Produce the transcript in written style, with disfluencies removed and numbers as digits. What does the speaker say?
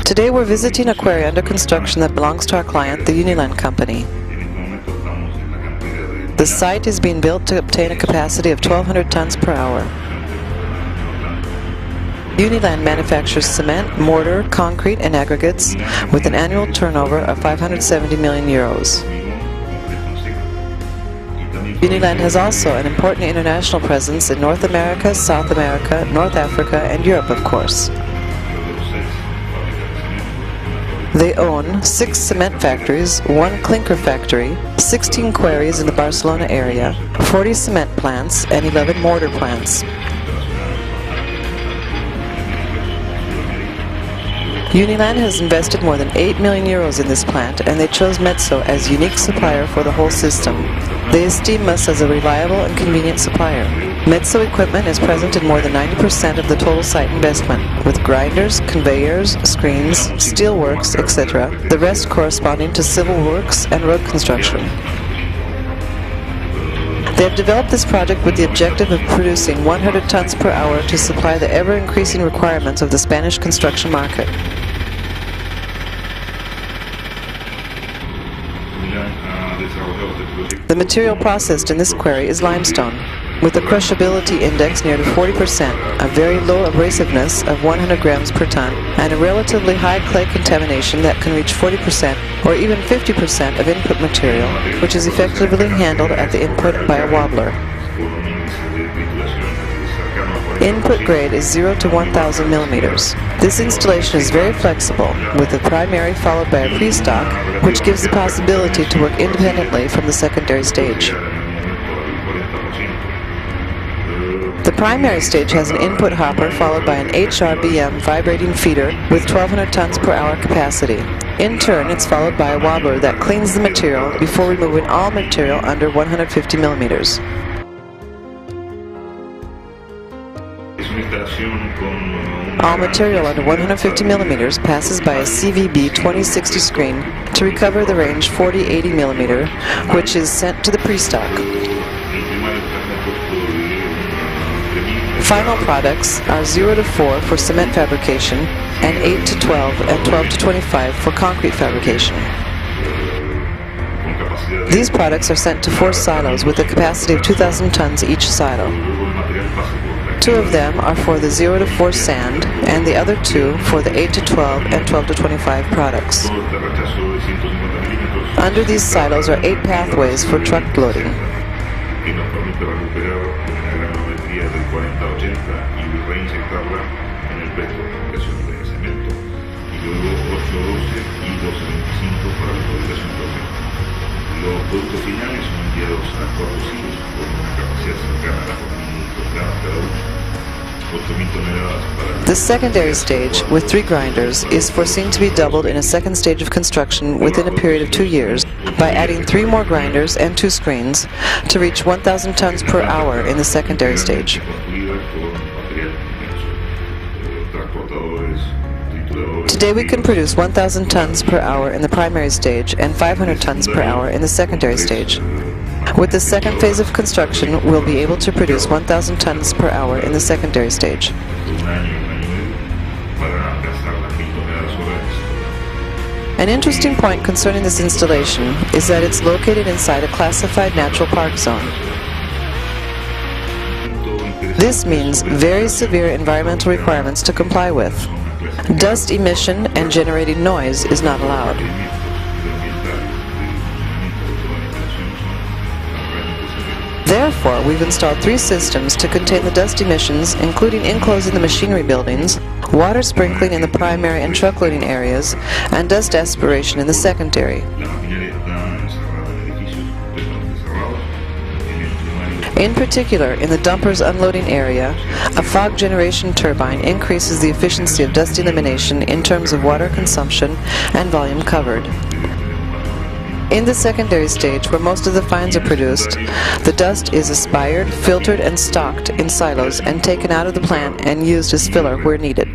Today we're visiting an aquarium under construction that belongs to our client, the Uniland Company. The site is being built to obtain a capacity of 1,200 tons per hour. Uniland manufactures cement, mortar, concrete, and aggregates with an annual turnover of 570 million euros. Uniland has also an important international presence in North America, South America, North Africa, and Europe, of course. They own 6 cement factories, 1 clinker factory, 16 quarries in the Barcelona area, 40 cement plants, and 11 mortar plants. Uniland has invested more than 8 million euros in this plant, and they chose Metso as unique supplier for the whole system. They esteem us as a reliable and convenient supplier. Metso equipment is present in more than 90% of the total site investment, with grinders, conveyors, screens, steelworks, etc., the rest corresponding to civil works and road construction. They have developed this project with the objective of producing 100 tons per hour to supply the ever-increasing requirements of the Spanish construction market. The material processed in this quarry is limestone, with a crushability index near to 40%, a very low abrasiveness of 100 grams per ton, and a relatively high clay contamination that can reach 40% or even 50% of input material, which is effectively handled at the input by a wobbler. Input grade is 0 to 1,000 millimeters. This installation is very flexible, with the primary followed by a pre-stock, which gives the possibility to work independently from the secondary stage. The primary stage has an input hopper followed by an HRBM vibrating feeder with 1,200 tons per hour capacity. In turn, it's followed by a wobbler that cleans the material before removing all material under 150 millimeters. All material under 150 millimeters passes by a CVB 2060 screen to recover the range 40-80 millimeter, which is sent to the pre-stock. Final products are 0 to 4 for cement fabrication and 8 to 12 and 12 to 25 for concrete fabrication. These products are sent to 4 silos with a capacity of 2,000 tons each silo. 2 of them are for the 0 to 4 sand, and the other 2 for the 8 to 12 and 12 to 25 products. Under these silos are 8 pathways for truck loading. Los productos finales son enviados a 4 silos con una capacidad cercana a las 4.000 toneladas cada uno. 8.000 toneladas para... The secondary stage, with 3 grinders, is foreseen to be doubled in a second stage of construction within a period of 2 years by adding 3 more grinders and 2 screens to reach 1,000 tons per hour in the secondary stage. Today we can produce 1,000 tons per hour in the primary stage and 500 tons per hour in the secondary stage. With the second phase of construction, we'll be able to produce 1,000 tons per hour in the secondary stage. An interesting point concerning this installation is that it's located inside a classified natural park zone. This means very severe environmental requirements to comply with. Dust emission and generating noise is not allowed. Therefore, we've installed 3 systems to contain the dust emissions, including enclosing the machinery buildings, water sprinkling in the primary and truck loading areas, and dust aspiration in the secondary. In particular, in the dumper's unloading area, a fog generation turbine increases the efficiency of dust elimination in terms of water consumption and volume covered. In the secondary stage, where most of the fines are produced, the dust is aspired, filtered, and stocked in silos and taken out of the plant and used as filler where needed.